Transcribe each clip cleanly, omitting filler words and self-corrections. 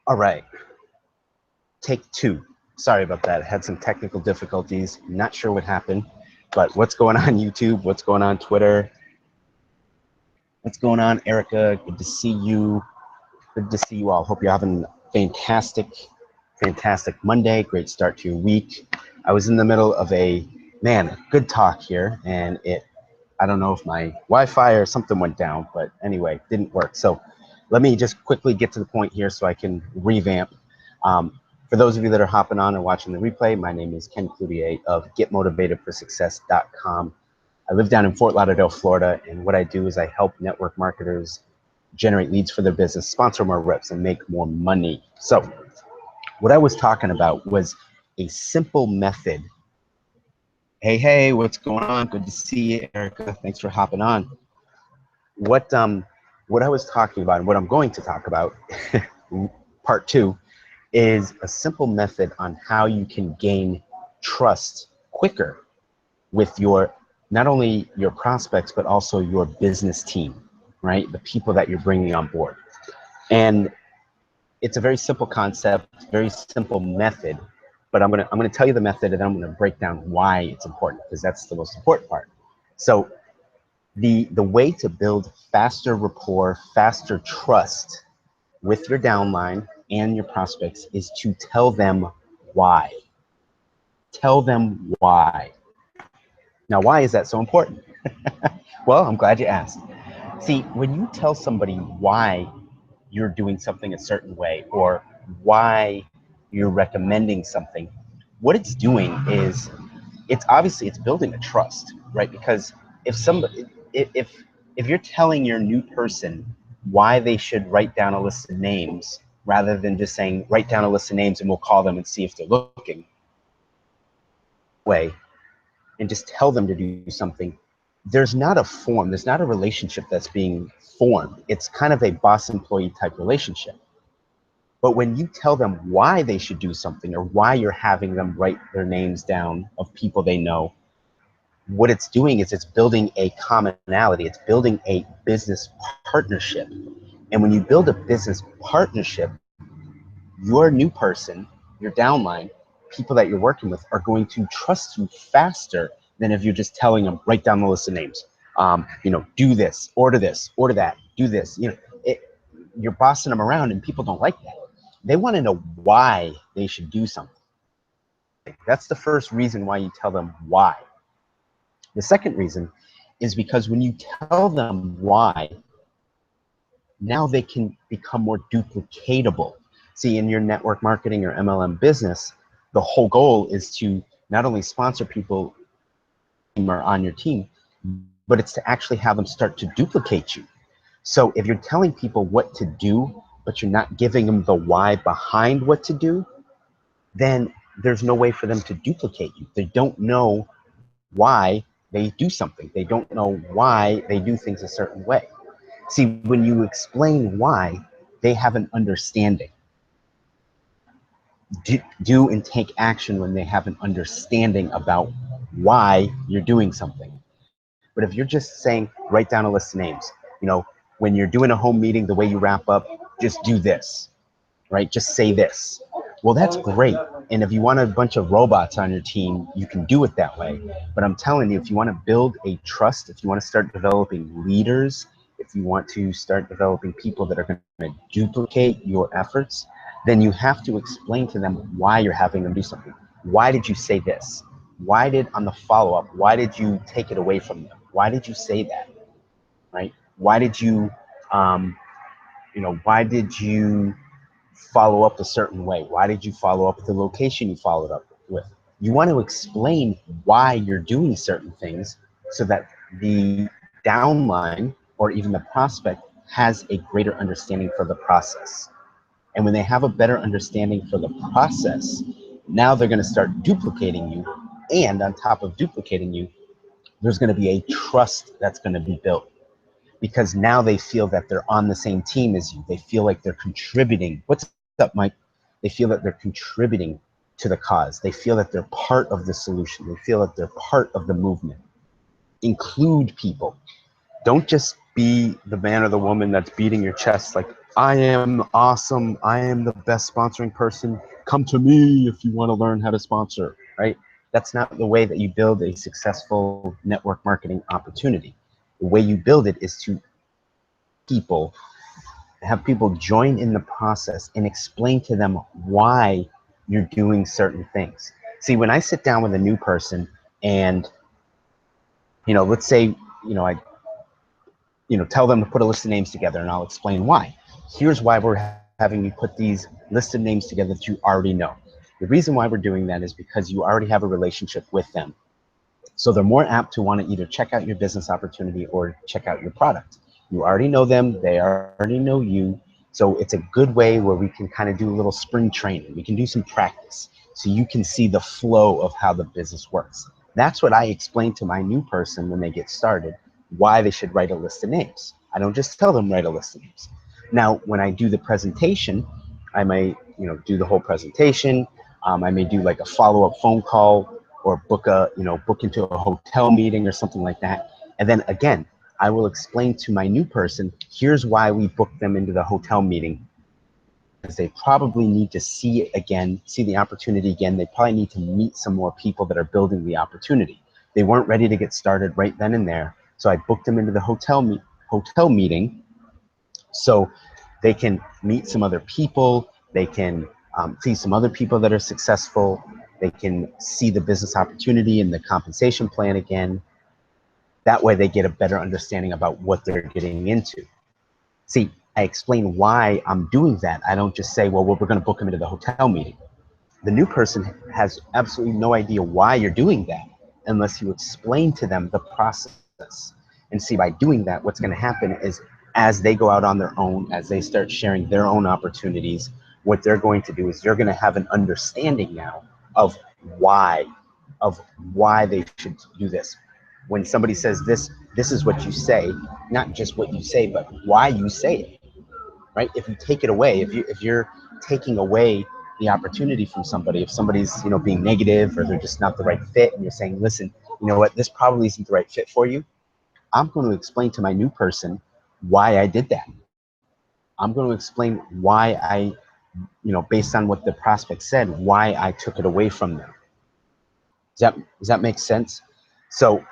All right, take two. Sorry about that. I had some technical difficulties. Not sure what happened, but what's going on YouTube? What's going on Twitter? What's going on, Erica? Good to see you. Good to see you all. Hope you're having a fantastic Monday. Great start to your week. I was in the middle of a, good talk here, and I don't know if my Wi-Fi or something went down, but anyway, didn't work. So let me just quickly get to the point here so I can revamp. For those of you that are hopping on and watching the replay, my name is Ken Cloutier of GetMotivatedForSuccess.com. I live down in Fort Lauderdale, Florida, and what I do is I help network marketers generate leads for their business, sponsor more reps, and make more money. So what I was talking about was a simple method. Hey, what's going on? Good to see you, Erica. Thanks for hopping on. What I was talking about and what I'm going to talk about, part two, is a simple method on how you can gain trust quicker with not only your prospects, but also your business team, right? The people that you're bringing on board. And it's a very simple concept, very simple method, but I'm gonna tell you the method, and then I'm gonna break down why it's important, because that's the most important part. So the way to build faster rapport, faster trust with your downline and your prospects is to tell them why. Tell them why. Now, why is that so important? Well, I'm glad you asked. See, when you tell somebody why you're doing something a certain way or why you're recommending something, what it's doing is it's building a trust, right? Because if you're telling your new person why they should write down a list of names rather than just saying write down a list of names and we'll call them and see if they're looking way, and just tell them to do something, there's not a relationship that's being formed. It's kind of a boss employee type relationship. But when you tell them why they should do something or why you're having them write their names down of people they know, what it's doing is it's building a commonality. It's building a business partnership. And when you build a business partnership, your new person, your downline, people that you're working with are going to trust you faster than if you're just telling them, write down the list of names. Do this, order that, do this. You're bossing them around, and people don't like that. They want to know why they should do something. That's the first reason why you tell them why. The second reason is because when you tell them why, now they can become more duplicatable. See, in your network marketing or MLM business, the whole goal is to not only sponsor people who are on your team, but it's to actually have them start to duplicate you. So if you're telling people what to do, but you're not giving them the why behind what to do, then there's no way for them to duplicate you. They don't know why they do something. They don't know why they do things a certain way. See, when you explain why, they have an understanding. Do and take action when they have an understanding about why you're doing something. But if you're just saying, write down a list of names, when you're doing a home meeting, the way you wrap up, just do this, right? Just say this. Well, that's great. And if you want a bunch of robots on your team, you can do it that way. But I'm telling you, if you want to build a trust, if you want to start developing leaders, if you want to start developing people that are going to duplicate your efforts, then you have to explain to them why you're having them do something. Why did you say this? On the follow-up, why did you take it away from them? Why did you say that, right? Why did you, why did you follow up a certain way? Why did you follow up with the location you followed up with? You want to explain why you're doing certain things so that the downline or even the prospect has a greater understanding for the process. And when they have a better understanding for the process, now they're going to start duplicating you. And on top of duplicating you, there's going to be a trust that's going to be built, because now they feel that they're on the same team as you. They feel like they're contributing. What's up, Mike? They feel that they're contributing to the cause. They feel that they're part of the solution. They feel that they're part of the movement. Include people. Don't just be the man or the woman that's beating your chest like, I am awesome, I am the best sponsoring person, come to me if you want to learn how to sponsor, right? That's not the way that you build a successful network marketing opportunity. The way you build it is to people, have people join in the process and explain to them why you're doing certain things. See, when I sit down with a new person and, let's say, I tell them to put a list of names together, and I'll explain why. Here's why we're having you put these list of names together that you already know. The reason why we're doing that is because you already have a relationship with them. So they're more apt to want to either check out your business opportunity or check out your product. You already know them, they already know you. So it's a good way where we can kind of do a little spring training. We can do some practice so you can see the flow of how the business works. That's what I explain to my new person when they get started, why they should write a list of names. I don't just tell them write a list of names. Now, when I do the presentation, I might, do the whole presentation. I may do like a follow-up phone call or book into a hotel meeting or something like that. And then again, I will explain to my new person, here's why we booked them into the hotel meeting. Because they probably need to see it again, see the opportunity again. They probably need to meet some more people that are building the opportunity. They weren't ready to get started right then and there. So I booked them into the hotel meeting so they can meet some other people. They can see some other people that are successful. They can see the business opportunity and the compensation plan again. That way they get a better understanding about what they're getting into. See, I explain why I'm doing that. I don't just say, well, we're going to book them into the hotel meeting. The new person has absolutely no idea why you're doing that unless you explain to them the process. And see, by doing that, what's going to happen is as they go out on their own, as they start sharing their own opportunities, what they're going to do is they're going to have an understanding now of why they should do this. When somebody says this is what you say, not just what you say, but why you say it, right? If you take it away, if you're taking away the opportunity from somebody, if somebody's being negative or they're just not the right fit, and you're saying, listen, you know what, this probably isn't the right fit for you, I'm going to explain to my new person why I did that. I'm going to explain why I, based on what the prospect said, why I took it away from them. Does that make sense? So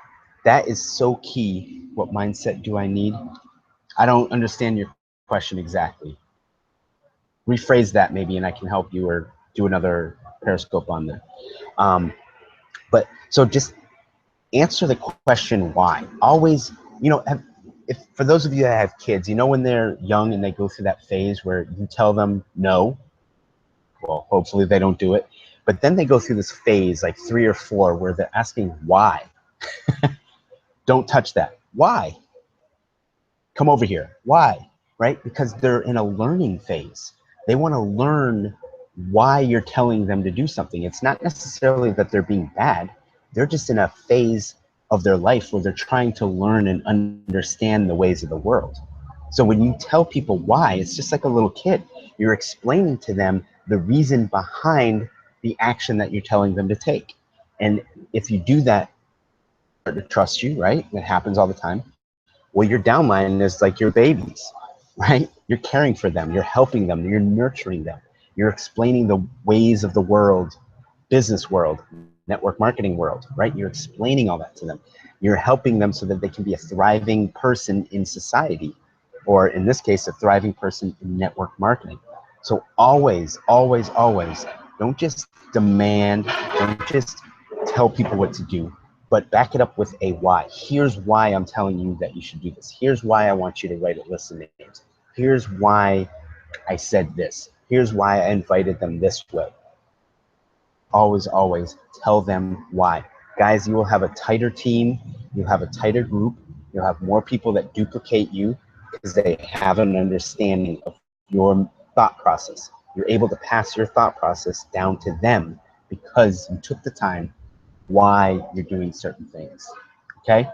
that is so key. What mindset do I need? I don't understand your question exactly. Rephrase that maybe, and I can help you, or do another Periscope on there. But so just answer the question why. Always, if for those of you that have kids, when they're young and they go through that phase where you tell them no, well, hopefully they don't do it, but then they go through this phase like 3 or 4 where they're asking why. Don't touch that. Why? Come over here. Why? Right? Because they're in a learning phase. They want to learn why you're telling them to do something. It's not necessarily that they're being bad. They're just in a phase of their life where they're trying to learn and understand the ways of the world. So when you tell people why, it's just like a little kid. You're explaining to them the reason behind the action that you're telling them to take. And if you do that, they start to trust you, right? That happens all the time. Well, your downline is like your babies, right? You're caring for them, you're helping them, you're nurturing them, you're explaining the ways of the world, business world, network marketing world, right? You're explaining all that to them. You're helping them so that they can be a thriving person in society, or in this case, a thriving person in network marketing. So always, always, always, don't just demand, don't just tell people what to do, but back it up with a why. Here's why I'm telling you that you should do this. Here's why I want you to write a list of names. Here's why I said this. Here's why I invited them this way. Always, always tell them why. Guys, you will have a tighter team. You'll have a tighter group. You'll have more people that duplicate you because they have an understanding of your thought process. You're able to pass your thought process down to them because you took the time why you're doing certain things. Okay,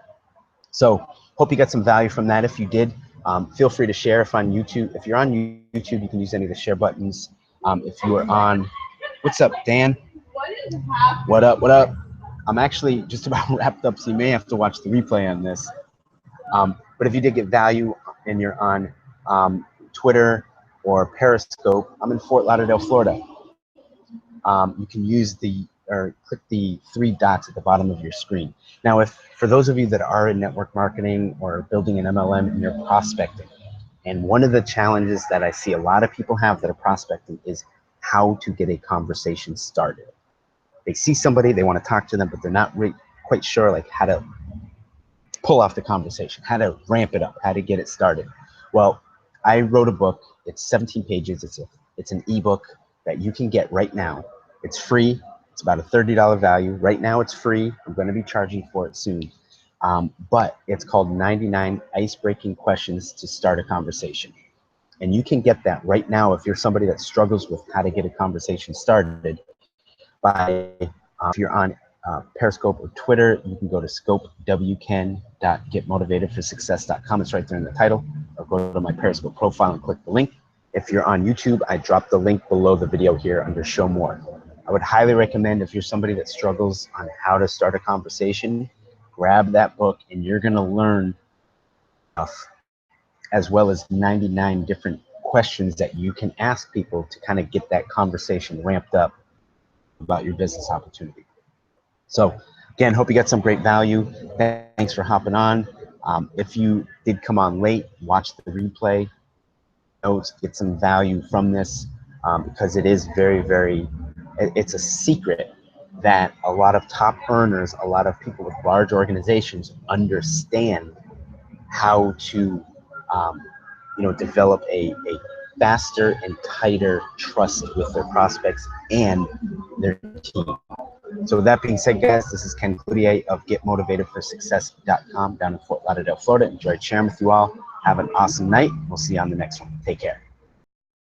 so hope you got some value from that. If you did, feel free to share. If you're on YouTube, you can use any of the share buttons. If you are on, what's up, Dan? What up? I'm actually just about wrapped up, so you may have to watch the replay on this. But if you did get value and you're on Twitter or Periscope, I'm in Fort Lauderdale, Florida. You can use click the 3 dots at the bottom of your screen. Now, for those of you that are in network marketing or building an MLM and you're prospecting, and one of the challenges that I see a lot of people have that are prospecting is how to get a conversation started. They see somebody, they want to talk to them, but they're not quite sure like how to pull off the conversation, how to ramp it up, how to get it started. Well, I wrote a book. It's 17 pages. It's an ebook that you can get right now. It's free. It's about a $30 value. Right now it's free. I'm going to be charging for it soon. But it's called 99 Ice-Breaking Questions to Start a Conversation. And you can get that right now if you're somebody that struggles with how to get a conversation started by, if you're on Periscope or Twitter, you can go to scopewken.getmotivatedforsuccess.com. It's right there in the title. Or go to my Periscope profile and click the link. If you're on YouTube, I dropped the link below the video here under Show More. I would highly recommend, if you're somebody that struggles on how to start a conversation, grab that book and you're going to learn stuff, as well as 99 different questions that you can ask people to kind of get that conversation ramped up about your business opportunity. So again, hope you got some great value. Thanks for hopping on. If you did come on late, watch the replay, notes, get some value from this, because it is it's a secret that a lot of top earners, a lot of people with large organizations understand how to develop a faster and tighter trust with their prospects and their team. So with that being said, guys, this is Ken Cloutier of GetMotivatedForSuccess.com down in Fort Lauderdale, Florida. Enjoyed sharing with you all. Have an awesome night. We'll see you on the next one. Take care.